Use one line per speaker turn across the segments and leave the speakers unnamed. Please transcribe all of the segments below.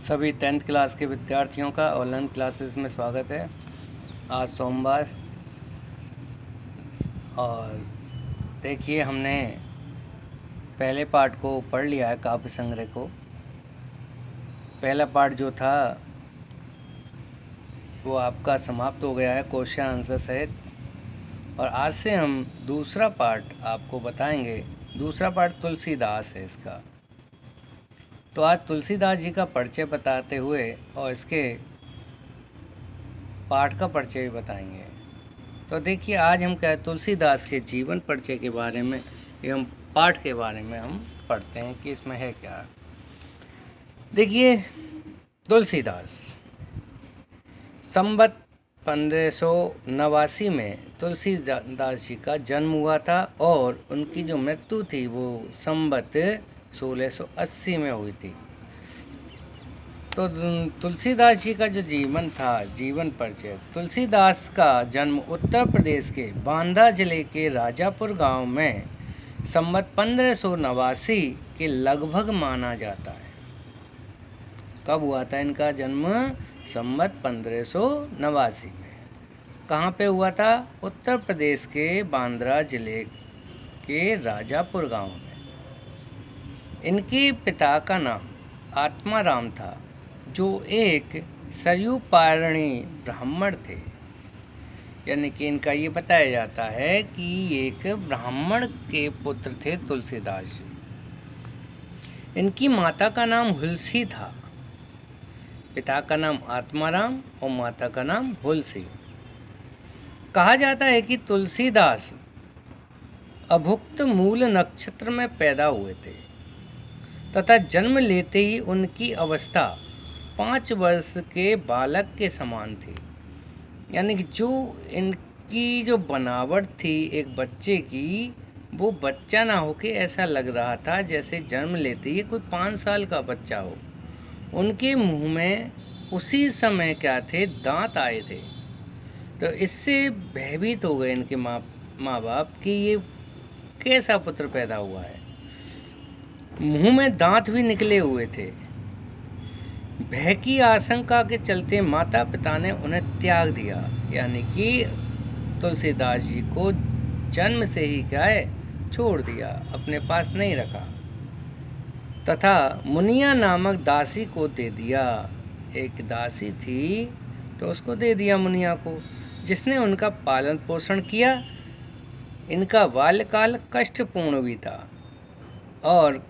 सभी 10th class के विद्यार्थियों का ऑनलाइन क्लासेस में स्वागत है। आज सोमवार और देखिए हमने पहले पार्ट को पढ़ लिया है, काव्य संग्रह को। पहला पार्ट जो था वो आपका समाप्त हो गया है क्वेश्चन आंसर सहित, और आज से हम दूसरा पार्ट आपको बताएंगे। दूसरा पार्ट तुलसीदास है इसका। तो आज तुलसीदास जी का परिचय बताते हुए और इसके पाठ का परिचय भी बताएंगे। तो देखिए आज हम क्या तुलसीदास के जीवन परिचय के बारे में एवं पाठ के बारे में हम पढ़ते हैं कि इसमें है क्या। देखिए तुलसीदास संवत 1589 में तुलसीदास जी का जन्म हुआ था और उनकी जो मृत्यु थी वो संवत 1680 में हुई थी। तो तुलसीदास जी का जो जीवन था, जीवन परिचय। तुलसीदास का जन्म उत्तर प्रदेश के बांदा जिले के राजापुर गांव में संवत 1589 के लगभग माना जाता है। कब हुआ था इनका जन्म? संवत 1589 में। कहाँ पे हुआ था? उत्तर प्रदेश के बांद्रा जिले के राजापुर गांव में। इनके पिता का नाम आत्माराम था, जो एक सरयू पारणी ब्राह्मण थे। यानी कि इनका ये बताया जाता है कि एक ब्राह्मण के पुत्र थे तुलसीदास जी। इनकी माता का नाम हुलसी था। पिता का नाम आत्माराम और माता का नाम हुलसी। कहा जाता है कि तुलसीदास अभुक्त मूल नक्षत्र में पैदा हुए थे तथा जन्म लेते ही उनकी अवस्था 5 वर्ष के बालक के समान थी। यानी कि जो इनकी जो बनावट थी एक बच्चे की, वो बच्चा ना होके ऐसा लग रहा था जैसे जन्म लेते ही कोई 5 साल का बच्चा हो। उनके मुंह में उसी समय क्या थे? दांत आए थे। तो इससे भयभीत हो गए इनके माँ बाप कि ये कैसा पुत्र पैदा हुआ है। मुंह में दांत भी निकले हुए थे। भय की आशंका के चलते माता पिता ने उन्हें त्याग दिया। यानी कि तुलसीदास जी को जन्म से ही क्या है? छोड़ दिया, अपने पास नहीं रखा तथा मुनिया नामक दासी को दे दिया। एक दासी थी तो उसको दे दिया मुनिया को, जिसने उनका पालन पोषण किया। इनका बाल्यकाल कष्टपूर्ण भी था और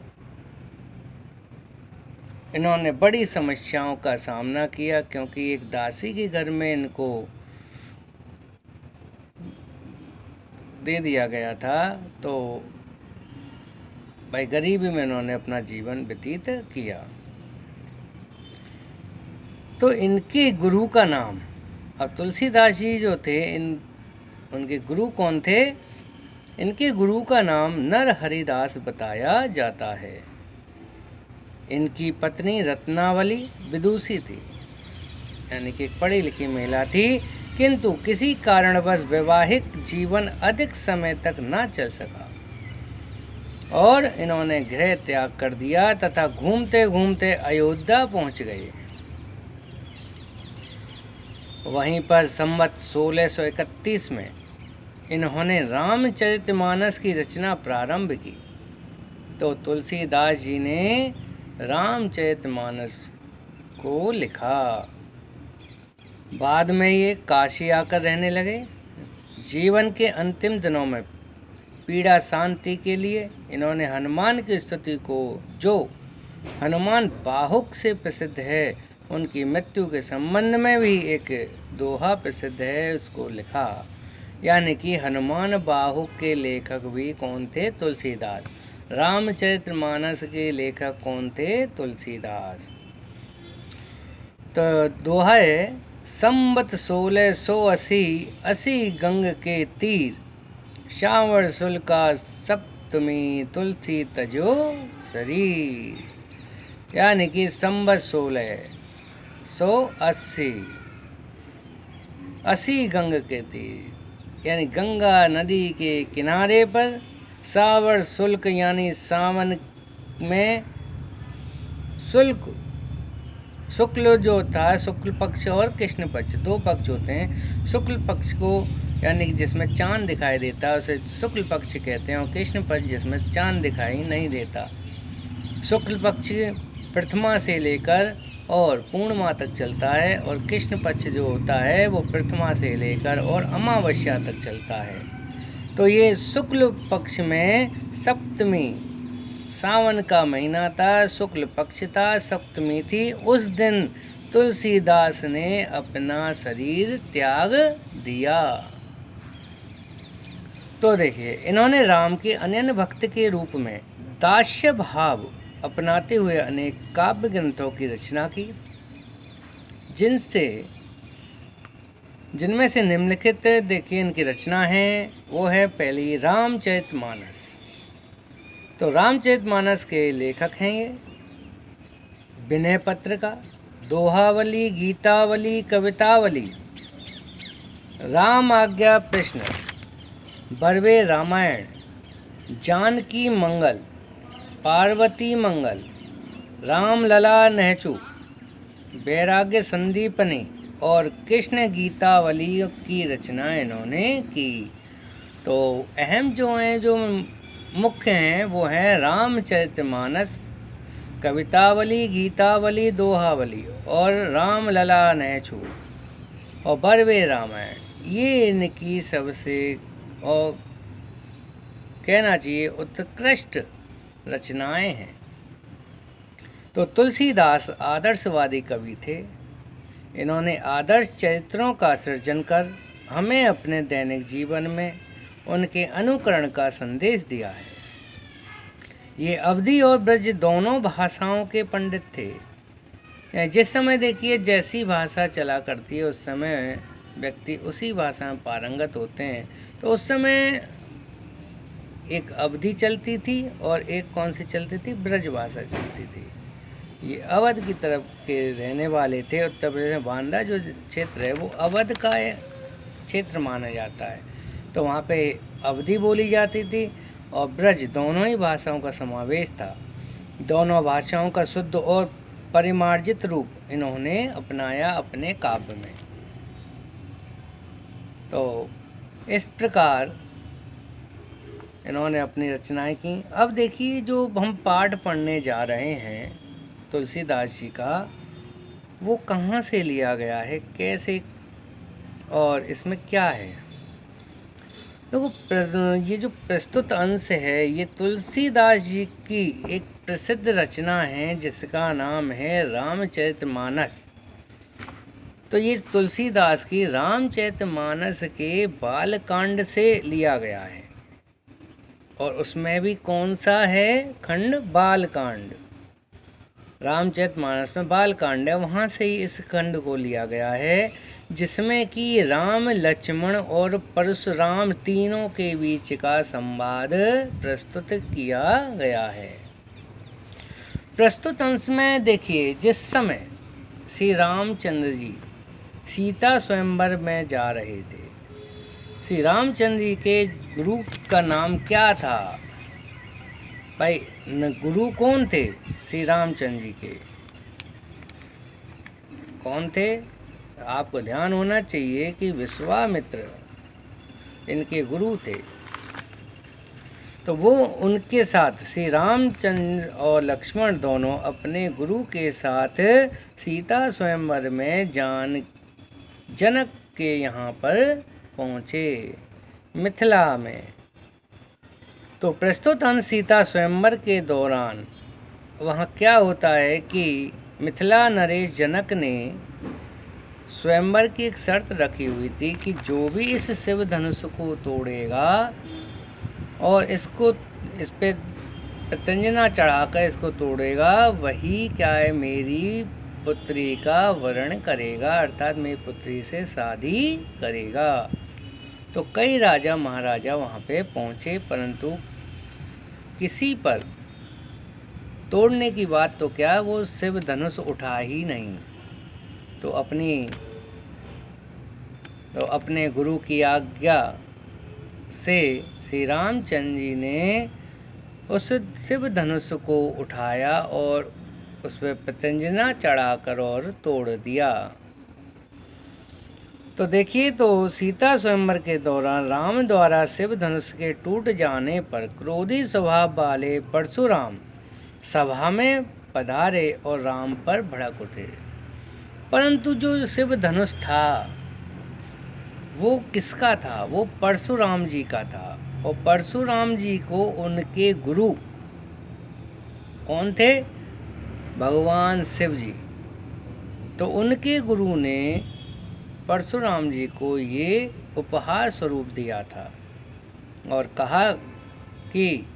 इन्होंने बड़ी समस्याओं का सामना किया, क्योंकि एक दासी के घर में इनको दे दिया गया था। तो भाई गरीबी में इन्होंने अपना जीवन व्यतीत किया। तो इनके गुरु का नाम, अब तुलसीदास जी जो थे उनके गुरु कौन थे? इनके गुरु का नाम नरहरिदास बताया जाता है। इनकी पत्नी रत्नावली विदुषी थी, यानी कि एक पढ़ी लिखी महिला थी, किंतु किसी कारणवश वैवाहिक जीवन अधिक समय तक न चल सका और इन्होंने गृह त्याग कर दिया तथा घूमते घूमते अयोध्या पहुंच गए। वहीं पर संवत 1631 में इन्होंने रामचरितमानस की रचना प्रारंभ की। तो तुलसीदास जी ने रामचरितमानस को लिखा। बाद में ये काशी आकर रहने लगे। जीवन के अंतिम दिनों में पीड़ा शांति के लिए इन्होंने हनुमान की स्तुति को, जो हनुमान बाहुक से प्रसिद्ध है, उनकी मृत्यु के संबंध में भी एक दोहा प्रसिद्ध है, उसको लिखा। यानी कि हनुमान बाहुक के लेखक भी कौन थे? तुलसीदास। रामचरितमानस के लेखक कौन थे? तुलसीदास। तो दोहा है, संवत 1680 असी गंग के तीर, श्रावण शुल्का सप्तमी तुलसी तजो शरीर। यानी कि संवत 1680 असी गंग के तीर, यानी गंगा नदी के किनारे पर श्रावण शुल्क यानी सावन में शुल्क शुक्ल जो होता है, शुक्ल पक्ष और कृष्ण पक्ष, दो पक्ष होते हैं। शुक्ल पक्ष को यानी कि जिसमें चांद दिखाई देता है उसे शुक्ल पक्ष कहते हैं, और कृष्ण पक्ष जिसमें चांद दिखाई नहीं देता। शुक्ल पक्ष प्रथमा से लेकर और पूर्णिमा तक चलता है, और कृष्ण पक्ष जो होता है वो प्रथमा से लेकर और अमावस्या तक चलता है। तो ये शुक्ल पक्ष में सप्तमी, सावन का महीना था, शुक्ल पक्ष था, सप्तमी थी। उस दिन तुलसीदास ने अपना शरीर त्याग दिया। तो देखिए, इन्होंने राम के अनन्य भक्त के रूप में दास्य भाव अपनाते हुए अनेक काव्य ग्रंथों की रचना की, जिनमें से निम्नलिखित देखिए इनकी रचना है। वो है पहली रामचरितमानस। तो रामचरितमानस के लेखक हैं ये विनय पत्रिका, दोहावली, गीतावली, कवितावली, राम आज्ञा प्रश्न, बरवे रामायण, जानकी मंगल, पार्वती मंगल, रामलला नहचू, वैराग्य संदीपनी और कृष्ण गीतावली की रचना इन्होंने की। तो अहम जो हैं, जो मुख्य हैं, वो हैं रामचरितमानस, कवितावली, गीतावली, दोहावली और रामलला नहचू और बरवे रामायण। ये इनकी सबसे और कहना चाहिए उत्कृष्ट रचनाएं हैं। तो तुलसीदास आदर्शवादी कवि थे। इन्होंने आदर्श चरित्रों का सृजन कर हमें अपने दैनिक जीवन में उनके अनुकरण का संदेश दिया है। ये अवधी और ब्रज दोनों भाषाओं के पंडित थे। जिस समय देखिए जैसी भाषा चला करती है उस समय व्यक्ति उसी भाषा में पारंगत होते हैं। तो उस समय एक अवधी चलती थी और एक कौन सी चलती थी, ब्रज भाषा चलती थी। ये अवध की तरफ के रहने वाले थे। उत्तर प्रदेश में बांदा जो क्षेत्र है वो अवध का क्षेत्र माना जाता है। तो वहाँ पे अवधी बोली जाती थी और ब्रज, दोनों ही भाषाओं का समावेश था। दोनों भाषाओं का शुद्ध और परिमार्जित रूप इन्होंने अपनाया अपने काव्य में। तो इस प्रकार इन्होंने अपनी रचनाएं की। अब देखिए जो हम पाठ पढ़ने जा रहे हैं तुलसीदास जी का, वो कहाँ से लिया गया है, कैसे और इसमें क्या है। देखो, ये जो प्रस्तुत अंश है ये तुलसीदास जी की एक प्रसिद्ध रचना है जिसका नाम है रामचरितमानस। तो ये तुलसीदास की रामचरितमानस के बालकांड से लिया गया है, और उसमें भी कौन सा है खंड, बालकांड। रामचरितमानस में बालकांड है, वहाँ से ही इस खंड को लिया गया है, जिसमें कि राम, लक्ष्मण और परशुराम तीनों के बीच का संवाद प्रस्तुत किया गया है। प्रस्तुत अंश में देखिए, जिस समय श्री रामचंद्र जी सीता स्वयंवर में जा रहे थे, श्री रामचंद्र जी के गुरु का नाम क्या था भाई, गुरु कौन थे श्री रामचंद्र जी के, कौन थे? आपको ध्यान होना चाहिए कि विश्वामित्र इनके गुरु थे। तो वो उनके साथ श्री रामचंद्र और लक्ष्मण दोनों अपने गुरु के साथ सीता स्वयंवर में जनक के यहाँ पर पहुँचे, मिथिला में। तो प्रस्तुत अंश सीता स्वयंवर के दौरान वहाँ क्या होता है कि मिथिला नरेश जनक ने स्वयंवर की एक शर्त रखी हुई थी कि जो भी इस शिव धनुष को तोड़ेगा और इस पे प्रत्यंजना चढ़ाकर इसको तोड़ेगा, वही क्या है, मेरी पुत्री का वरण करेगा, अर्थात मेरी पुत्री से शादी करेगा। तो कई राजा महाराजा वहाँ पे पहुँचे, परंतु किसी पर तोड़ने की बात तो क्या, वो शिव धनुष उठा ही नहीं। तो अपने गुरु की आज्ञा से श्री रामचंद्र जी ने उस शिव धनुष को उठाया और उस पर प्रत्यंजना चढ़ाकर और तोड़ दिया। तो देखिए, तो सीता स्वयंवर के दौरान राम द्वारा शिव धनुष के टूट जाने पर क्रोधी स्वभाव वाले परशुराम सभा में पधारे और राम पर भड़क उठे। परंतु जो शिव धनुष था वो किसका था? वो परशुराम जी का था। और परशुराम जी को उनके गुरु कौन थे? भगवान शिव जी। तो उनके गुरु ने परशुराम जी को ये उपहार स्वरूप दिया था और कहा कि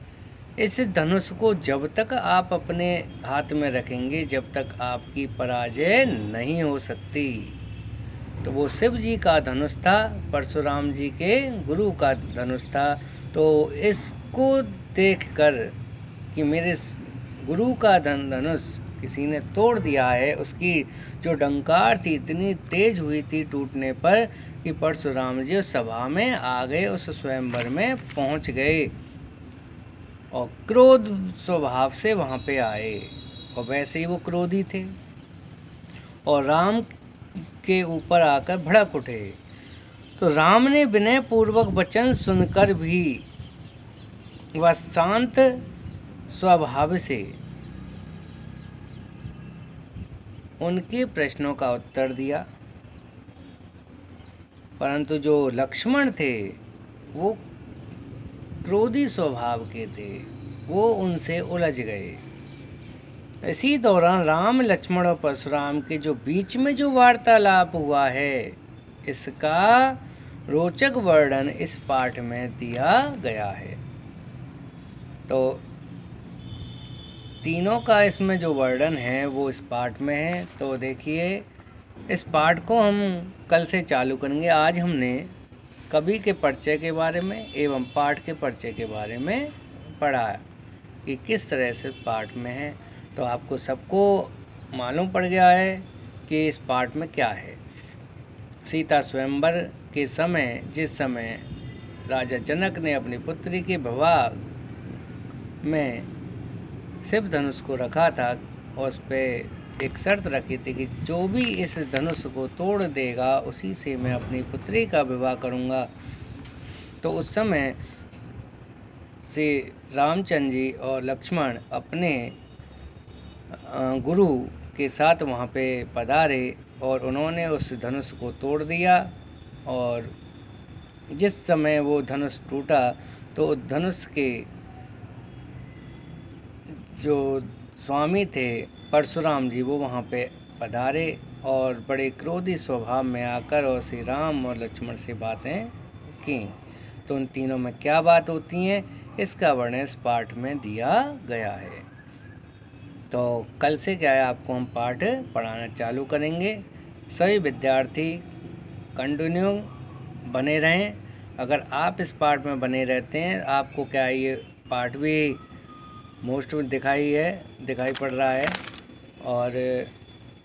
इस धनुष को जब तक आप अपने हाथ में रखेंगे जब तक आपकी पराजय नहीं हो सकती। तो वो शिव जी का धनुष था, परशुराम जी के गुरु का धनुष था। तो इसको देखकर कि मेरे गुरु का धनुष किसी ने तोड़ दिया है, उसकी जो डंकार थी इतनी तेज हुई थी टूटने पर कि परशुराम जी उस सभा में आ गए, उस स्वयंवर में पहुंच गए और क्रोध स्वभाव से वहाँ पे आए। और वैसे ही वो क्रोधी थे और राम के ऊपर आकर भड़क उठे। तो राम ने विनय पूर्वक वचन सुनकर भी वह शांत स्वभाव से उनके प्रश्नों का उत्तर दिया। परंतु जो लक्ष्मण थे वो क्रोधी स्वभाव के थे, वो उनसे उलझ गए। इसी दौरान राम, लक्ष्मण और परशुराम के जो बीच में जो वार्तालाप हुआ है, इसका रोचक वर्णन इस पाठ में दिया गया है। तो तीनों का इसमें जो वर्णन है वो इस पाठ में है। तो देखिए, इस पाठ को हम कल से चालू करेंगे। आज हमने कवि के परिचय के बारे में एवं पाठ के परिचय के बारे में पढ़ा कि किस तरह से पाठ में है। तो आपको सबको मालूम पड़ गया है कि इस पाठ में क्या है। सीता स्वयंवर के समय, जिस समय राजा जनक ने अपनी पुत्री के विवाह में शिव धनुष को रखा था और उस पर एक शर्त रखी थी कि जो भी इस धनुष को तोड़ देगा उसी से मैं अपनी पुत्री का विवाह करूंगा। तो उस समय से रामचंद्र जी और लक्ष्मण अपने गुरु के साथ वहाँ पे पधारे और उन्होंने उस धनुष को तोड़ दिया। और जिस समय वो धनुष टूटा तो उस धनुष के जो स्वामी थे परशुराम जी, वो वहाँ पे पधारे और बड़े क्रोधी स्वभाव में आकर और श्री राम और लक्ष्मण से बातें की। तो उन तीनों में क्या बात होती हैं, इसका वर्णन इस पाठ में दिया गया है। तो कल से क्या है, आपको हम पाठ पढ़ाना चालू करेंगे। सभी विद्यार्थी कंटिन्यू बने रहें। अगर आप इस पाठ में बने रहते हैं, आपको क्या ये पाठ भी मोस्ट दिखाई पड़ रहा है और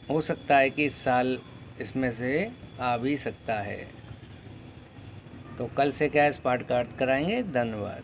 हो सकता है कि इस साल इसमें से आ भी सकता है। तो कल से क्या इस पाठ का अर्थ कराएंगे। धन्यवाद।